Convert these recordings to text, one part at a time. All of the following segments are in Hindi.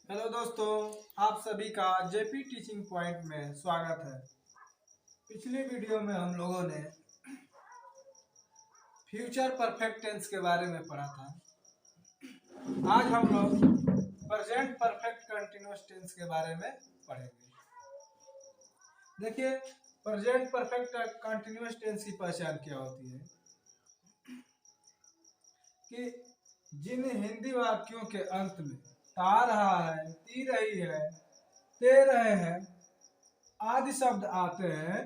हेलो दोस्तों, आप सभी का जेपी टीचिंग पॉइंट में स्वागत है। पिछली वीडियो में हम लोगों ने फ्यूचर परफेक्ट टेंस के बारे में पढ़ा था। आज हम लोग प्रेजेंट परफेक्ट कंटीन्यूअस टेंस के बारे में पढ़ेंगे। देखिए, प्रेजेंट परफेक्ट कंटीन्यूअस टेंस की पहचान क्या होती है कि जिन हिंदी वाक्यों के अंत में ता रहा है, ती रही है, ते रहे हैं आदि शब्द आते हैं।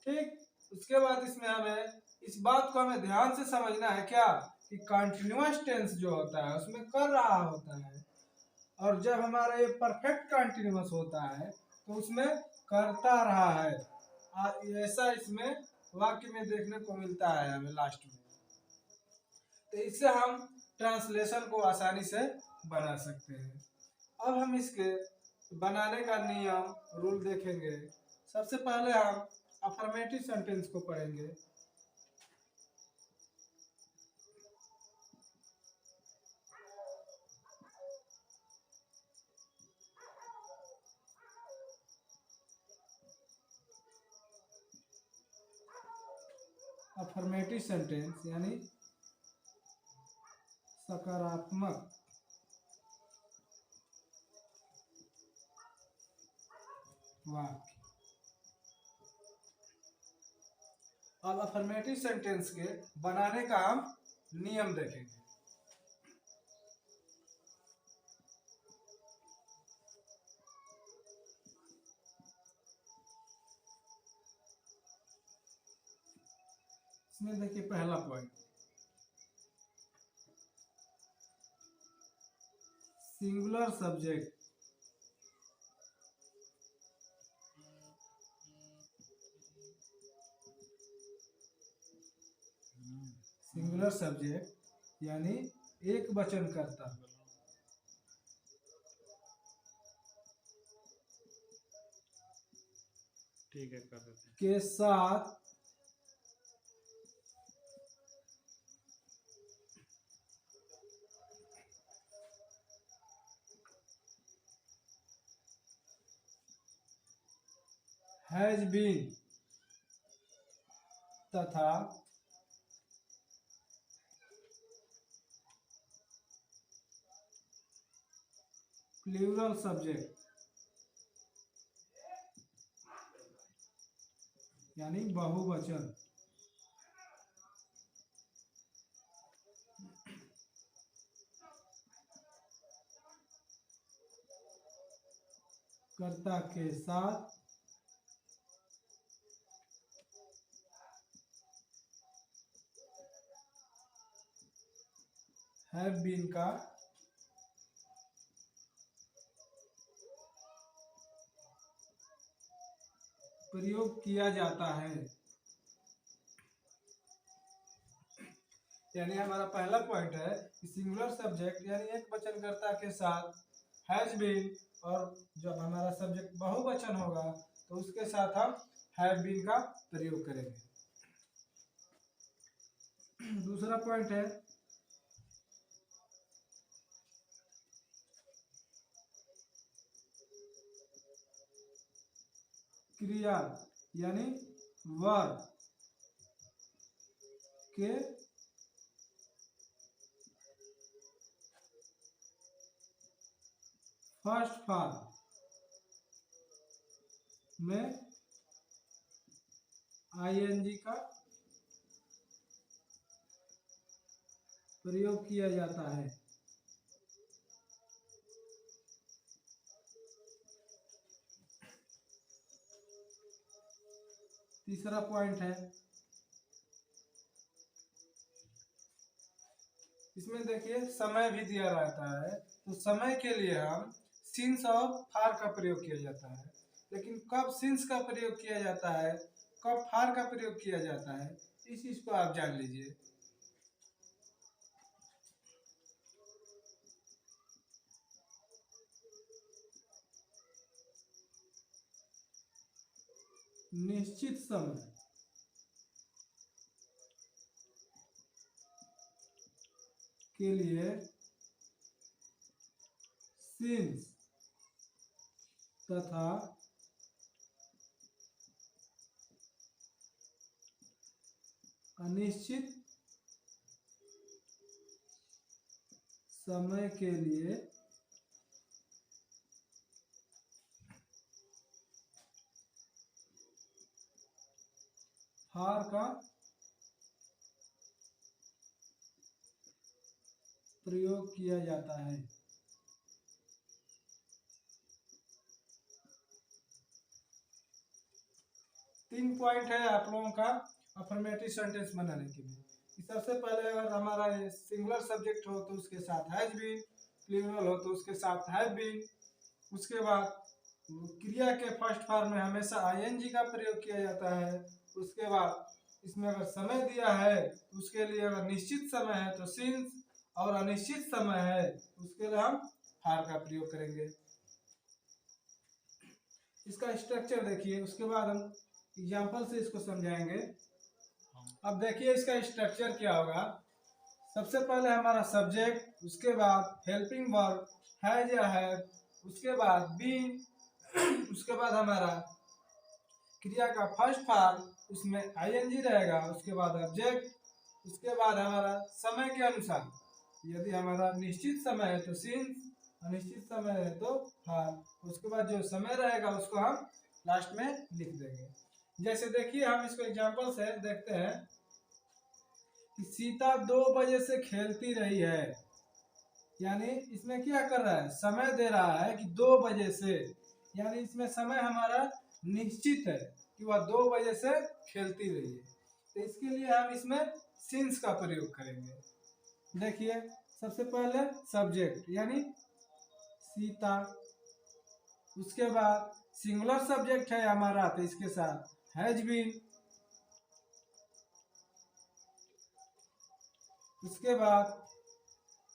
ठीक, उसके बाद इसमें हमें इस बात को हमें ध्यान से समझना है क्या कि कंटिन्यूअस टेंस जो होता है उसमें कर रहा होता है, और जब हमारा ये परफेक्ट कंटिन्यूअस होता है तो उसमें करता रहा है। ऐसा इसमें वाक्य में देखने को मिलता है हमें लास्ट में। तो इससे हम ट्रांसलेशन को आसानी से बना सकते हैं। अब हम इसके बनाने का नियम रूल देखेंगे। सबसे पहले हम अफर्मेटिव सेंटेंस को पढ़ेंगे। अफर्मेटिव सेंटेंस यानी सकारात्मक वाक्य। अब अफर्मेटिव सेंटेंस के बनाने का हम नियम देखेंगे। इसमें देखिए पहला point, singular subject singular subject यानी एक वचन कर्ता ठीक है, कर देते हैं। के साथ हैज बीन तथा प्लूरल सब्जेक्ट यानी बहुवचन कर्ता के साथ हैव बीन का प्रयोग किया जाता है। यानी हमारा पहला पॉइंट है कि सिंगुलर सब्जेक्ट यानी एक वचनकर्ता के साथ हैज बीन, और जब हमारा सब्जेक्ट बहुवचन होगा तो उसके साथ हम हैव बीन का प्रयोग करेंगे। दूसरा पॉइंट है क्रिया यानी वर्ब के फर्स्ट फॉर्म में आईएनजी का प्रयोग किया जाता है। तीसरा पॉइंट है, इसमें देखिए समय भी दिया रहता है, तो समय के लिए हम सिंस और फार का प्रयोग किया जाता है। लेकिन कब सिंस का प्रयोग किया जाता है, कब फार का प्रयोग किया जाता है, इस चीज को आप जान लीजिए। निश्चित समय के लिए सिंस तथा अनिश्चित समय के लिए फार का प्रयोग किया जाता है। तीन पॉइंट है आप लोगों का अफर्मेटिव सेंटेंस बनाने के लिए। सबसे पहले अगर हमारा ये सिंगुलर सब्जेक्ट हो तो उसके साथ हैज बीन, प्लूरल हो तो उसके साथ हैव बीन। उसके बाद क्रिया के फर्स्ट फॉर्म में हमेशा आईएनजी का प्रयोग किया जाता है। उसके बाद इसमें अगर समय दिया है तो उसके लिए अगर निश्चित समय है तो सिंस, और अनिश्चित समय है उसके लिए हम फार का प्रयोग करेंगे। इसका स्ट्रक्चर देखिए, उसके बाद हम एग्जाम्पल से इसको समझाएंगे। अब देखिए इसका स्ट्रक्चर क्या होगा। सबसे पहले हमारा सब्जेक्ट, उसके बाद हेल्पिंग वर्ब हैज या हैव, उसके बाद बीन, उसके बाद हमारा क्रिया का फर्स्ट फॉर्म उसमें आईएनजी रहेगा, उसके बाद ऑब्जेक्ट, उसके बाद हमारा समय के अनुसार, यदि हमारा निश्चित समय है तो सिंस, अनिश्चित समय है तो फार। उसके बाद जो समय रहेगा उसको हम लास्ट में लिख देंगे। जैसे देखिए हम इसको एग्जांपल से देखते हैं कि सीता 2 बजे से खेलती रही है, यानी इसमें क्या कर रहा है, समय दे रहा है कि 2 बजे से, यानी इसमें समय हमारा निश्चित है कि वह 2 बजे से खेलती रही है। तो इसके लिए हम इसमें सिंस का प्रयोग करेंगे। देखिए सबसे पहले सब्जेक्ट यानी सीता, उसके बाद सिंगुलर सब्जेक्ट है हमारा तो इसके साथ हैज बीन, उसके बाद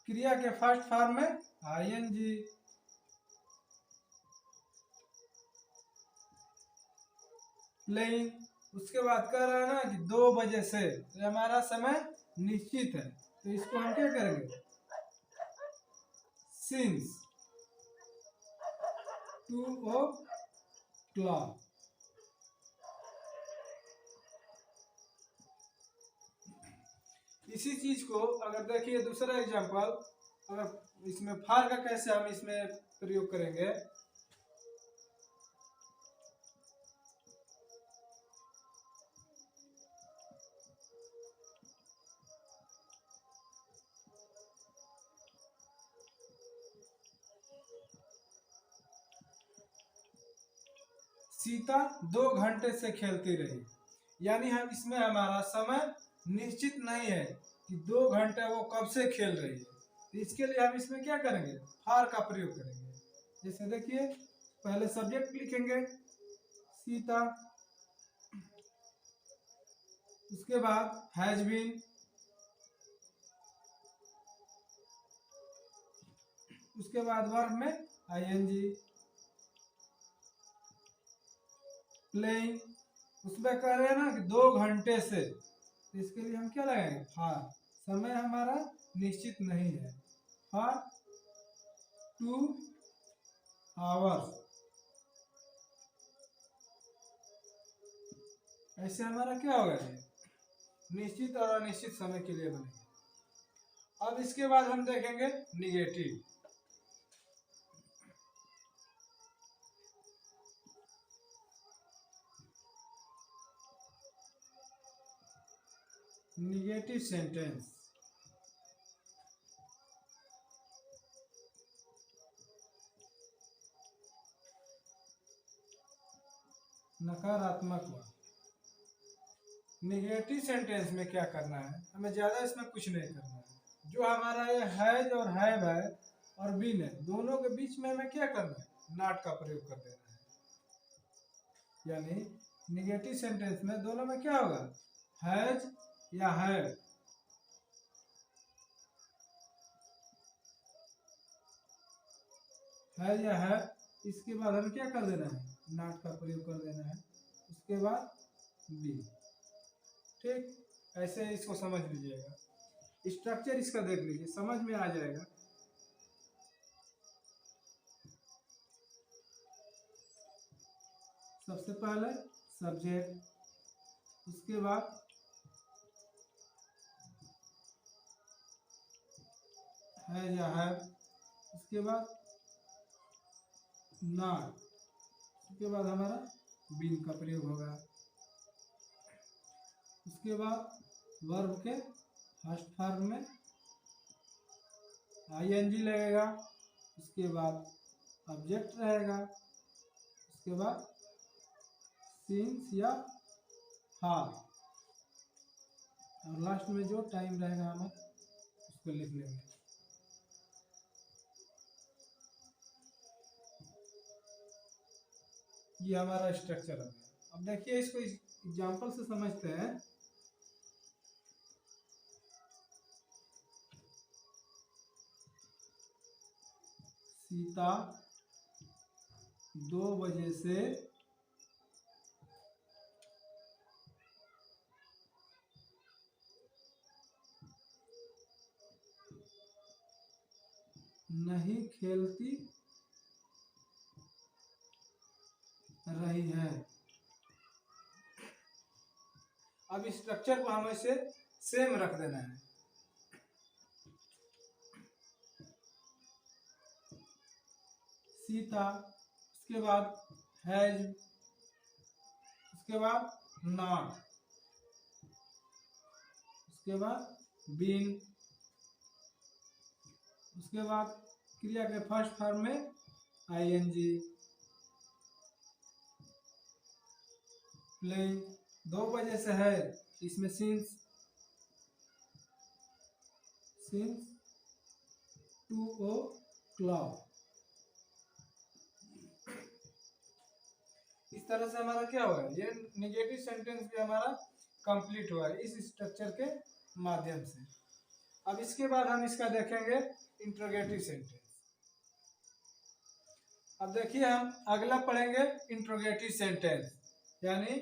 क्रिया के फर्स्ट फॉर्म में आईएनजी, प्लेइंग, उसके बाद कह रहा है ना कि 2 बजे से, तो हमारा समय निश्चित है तो इसको हम क्या करेंगे, सिंस 2 o'clock। इसी चीज को अगर देखिए दूसरा एग्जांपल, अगर इसमें फार का कैसे हम इसमें प्रयोग करेंगे। सीता 2 घंटे से खेलती रही, यानी हम इसमें हमारा समय निश्चित नहीं है कि 2 घंटे वो कब से खेल रही है, तो इसके लिए हम इसमें क्या करेंगे, फार का प्रयोग करेंगे। जैसे देखिए पहले सब्जेक्ट लिखेंगे सीता, उसके बाद हैज बीन, उसके बाद वर्ब में आईएनजी, प्लेइंग, उसमें कह रहे हैं ना कि 2 घंटे से, तो इसके लिए हम क्या लगाएंगे, फार। समय हमारा निश्चित नहीं है, फार 2 hours। ऐसे हमारा क्या होगा, निश्चित और अनिश्चित समय के लिए बनेगा। अब इसके बाद हम देखेंगे निगेटिव। निगेटिव सेंटेंस, नकारात्मक वाला। निगेटिव सेंटेंस में क्या करना है, हमें ज्यादा इसमें कुछ नहीं करना है। जो हमारा ये हैज और हैव है और बीन है, दोनों के बीच में हमें क्या करना है, नॉट का प्रयोग कर देना है। यानी निगेटिव सेंटेंस में दोनों में क्या होगा, हैज या हैव, है या है, इसके बाद हमें क्या कर देना है, नॉट का प्रयोग कर देना है, उसके बाद बी। ठीक, ऐसे इसको समझ लीजिएगा। स्ट्रक्चर इसका देख लीजिए, समझ में आ जाएगा। सबसे पहले सब्जेक्ट, उसके बाद है या है, उसके बाद नॉट, उसके बाद हमारा बीन का प्रयोग होगा, उसके बाद वर्ब के फर्स्ट फॉर्म में आईएनजी लगेगा, उसके बाद ऑब्जेक्ट रहेगा, उसके बाद सीन्स या हार, और लास्ट में जो टाइम रहेगा हम उसको लिख लेंगे। ये हमारा स्ट्रक्चर है। अब देखिए इसको एग्जांपल से समझते हैं। सीता 2 बजे से नहीं खेलती रही है। अब इस स्ट्रक्चर को हमें से सेम रख देना है। सीता, उसके बाद हैज, उसके बाद नॉट, उसके बाद बीन, उसके बाद क्रिया के फर्स्ट फॉर्म में आईएनजी, प्लेइंग 2 बजे से है, इसमें सिंस 2 o'clock। इस तरह से हमारा क्या हुआ है, ये नेगेटिव सेंटेंस भी हमारा कंप्लीट हुआ है इस स्ट्रक्चर के माध्यम से। अब इसके बाद हम इसका देखेंगे इंट्रोगेटिव सेंटेंस। अब देखिए हम अगला पढ़ेंगे इंट्रोगेटिव सेंटेंस, यानी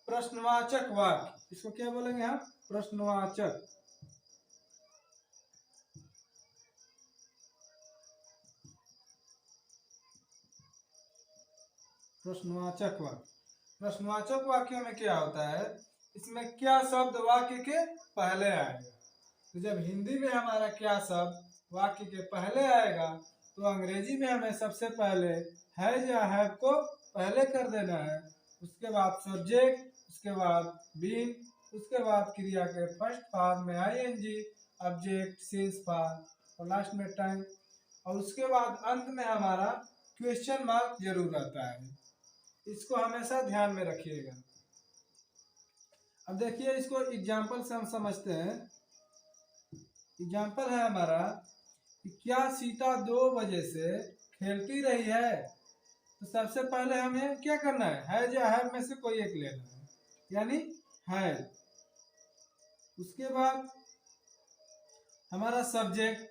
प्रश्नवाचक वाक्य। इसको क्या बोलेंगे हम, प्रश्नवाचक। प्रश्नवाचक वाक्य। प्रश्नवाचक वाक्य में क्या होता है, इसमें क्या शब्द वाक्य के पहले आएगा। तो जब हिंदी में हमारा क्या शब्द वाक्य के पहले आएगा, तो अंग्रेजी में हमें सबसे पहले है या हैव को पहले कर देना है, उसके बाद सब्जेक्ट, उसके बाद बीन, उसके बाद क्रिया के फर्स्ट फॉर्म में आईएनजी, ऑब्जेक्ट, सिंस फॉर्म, और लास्ट में टाइम, और उसके बाद अंत में हमारा क्वेश्चन मार्क जरूर आता है। इसको हमेशा ध्यान में रखिएगा। अब देखिए इसको एग्जाम्पल से हम समझते हैं। एग्जाम्पल है हमारा कि क्या सीता 2 बजे से खेलती रही है। तो सबसे पहले हमें क्या करना है या हैव में से कोई एक लेना है, यानी है। उसके बाद हमारा सब्जेक्ट,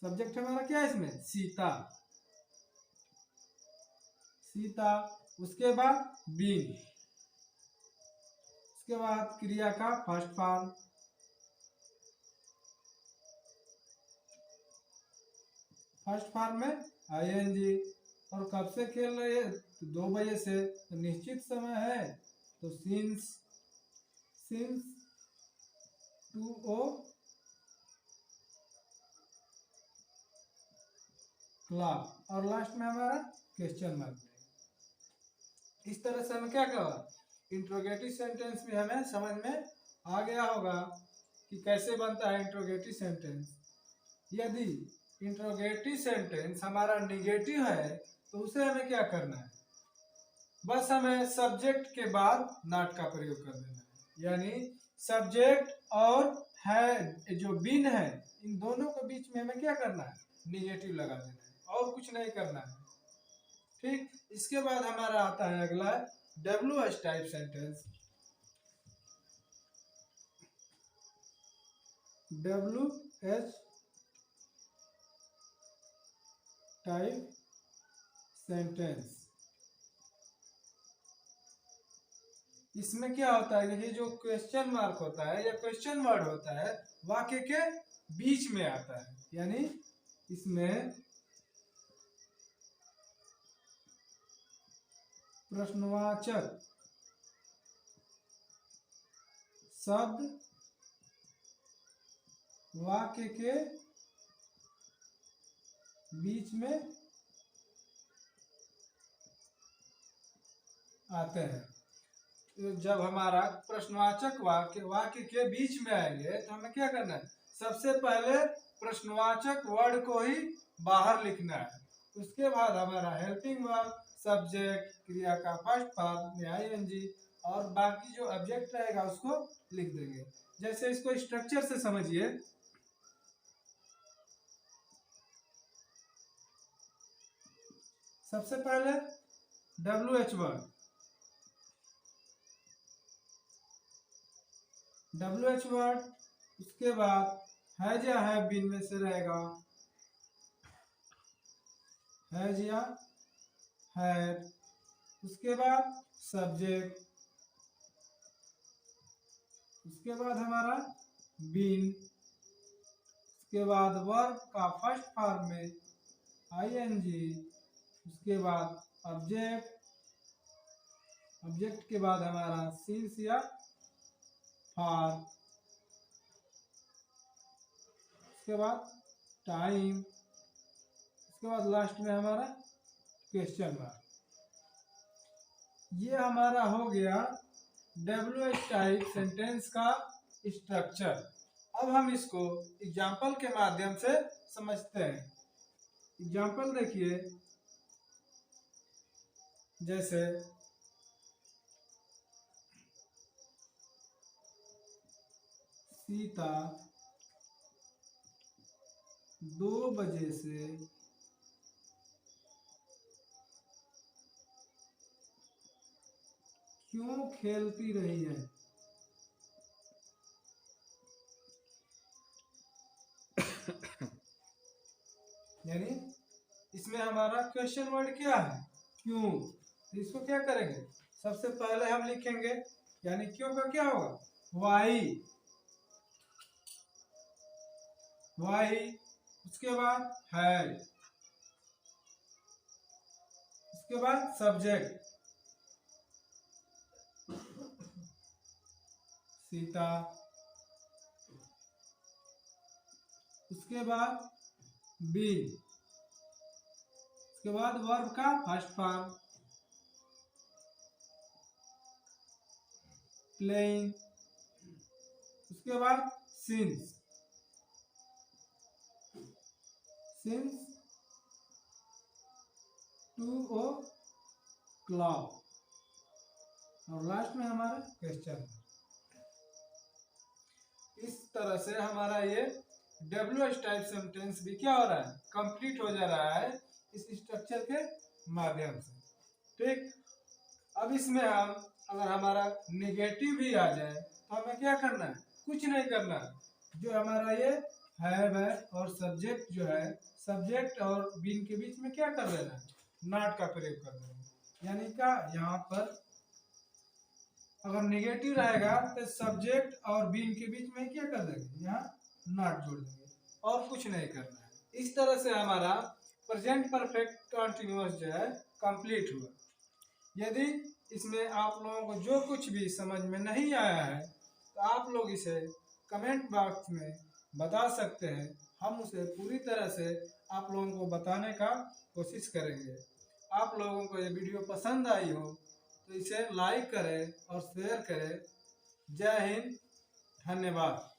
सब्जेक्ट हमारा क्या है इसमें, सीता, सीता। उसके बाद बीन, उसके बाद क्रिया का फर्स्ट फॉर्म, फर्स्ट फॉर्म में आईएनजी, और कब से खेल रही है, तो 2 बजे से, तो निश्चित समय है, तो सिंस 2 o'clock, और लास्ट में हमारा क्वेश्चन मार्क। इस तरह से हमें क्या कहा, इंट्रोगेटिव सेंटेंस भी हमें समझ में आ गया होगा कि कैसे बनता है इंट्रोगेटिव सेंटेंस। यदि इंट्रोगेटिव सेंटेंस हमारा निगेटिव है, तो उसे हमें क्या करना है, बस हमें सब्जेक्ट के बाद नॉट का प्रयोग कर देना है, यानी सब्जेक्ट और है जो बीन है, इन दोनों के बीच में हमें क्या करना है, निगेटिव लगा देना है, और कुछ नहीं करना है। ठीक, इसके बाद हमारा आता है अगला WH type sentence. WH type sentence, इसमें क्या होता है, ये जो क्वेश्चन मार्क होता है या क्वेश्चन वर्ड होता है, वाक्य के बीच में आता है, यानी इसमें प्रश्नवाचक शब्द वाक्य के बीच में आते हैं। तो जब हमारा प्रश्नवाचक वाक्य के बीच में आएंगे तो हमें क्या करना है, सबसे पहले प्रश्नवाचक वर्ड को ही बाहर लिखना है। उसके बाद हमारा हेल्पिंग वर्ब, सब्जेक्ट, क्रिया का फर्स्ट फॉर्म में आईएनजी और बाकी जो ऑब्जेक्ट रहेगा उसको लिख देंगे। जैसे इसको स्ट्रक्चर से समझिए। सबसे पहले WH वर्ड, WH वर्ड, उसके बाद हैज या हैव बीन में से रहेगा हैज या हैव, उसके बाद सब्जेक्ट, उसके बाद हमारा बीन, उसके बाद वर्ब का फर्स्ट फॉर्म में आईएनजी, उसके बाद ऑब्जेक्ट, ऑब्जेक्ट के बाद हमारा सिंस या फॉर, उसके बाद टाइम, उसके बाद लास्ट में हमारा क्वेश्चन मार्क। ये हमारा हो गया WH टाइप सेंटेंस का स्ट्रक्चर। अब हम इसको एग्जाम्पल के माध्यम से समझते हैं। एग्जाम्पल देखिए, जैसे सीता 2 बजे से क्यों खेलती रही है। यानी इसमें हमारा क्वेश्चन वर्ड क्या है, क्यों। तो इसको क्या करेंगे, सबसे पहले हम लिखेंगे, यानी क्यों का क्या होगा, वाई, वाई, उसके बाद है, उसके बाद सब्जेक्ट सीता, उसके बाद बीन, उसके बाद वर्ब का फर्स्ट फॉर्म प्लेइंग, उसके बाद since, since two o'clock, और लास्ट में हमारा क्वेश्चन। इस तरह से हमारा ये WH टाइप सेंटेंस भी क्या हो रहा है, कंप्लीट हो जा रहा है इस स्ट्रक्चर के माध्यम से। ठीक, अब इसमें हम अगर हमारा नेगेटिव भी आ जाए तो हमें क्या करना है, कुछ नहीं करना है। जो हमारा ये हैव है और सब्जेक्ट जो है, सब्जेक्ट और बीन के बीच में क्या कर देना है, नॉट का प्रयोग कर देना है। यानी क्या, यहाँ पर अगर नेगेटिव रहेगा तो सब्जेक्ट और बीन के बीच में क्या कर देंगे, यहाँ नॉट जोड़ देंगे और कुछ नहीं करना है। इस तरह से हमारा प्रेजेंट परफेक्ट कंटिन्यूअस जो है कंप्लीट हुआ। यदि इसमें आप लोगों को जो कुछ भी समझ में नहीं आया है तो आप लोग इसे कमेंट बॉक्स में बता सकते हैं, हम उसे पूरी तरह से आप लोगों को बताने का कोशिश करेंगे। आप लोगों को ये वीडियो पसंद आई हो तो इसे लाइक करें और शेयर करें। जय हिंद, धन्यवाद।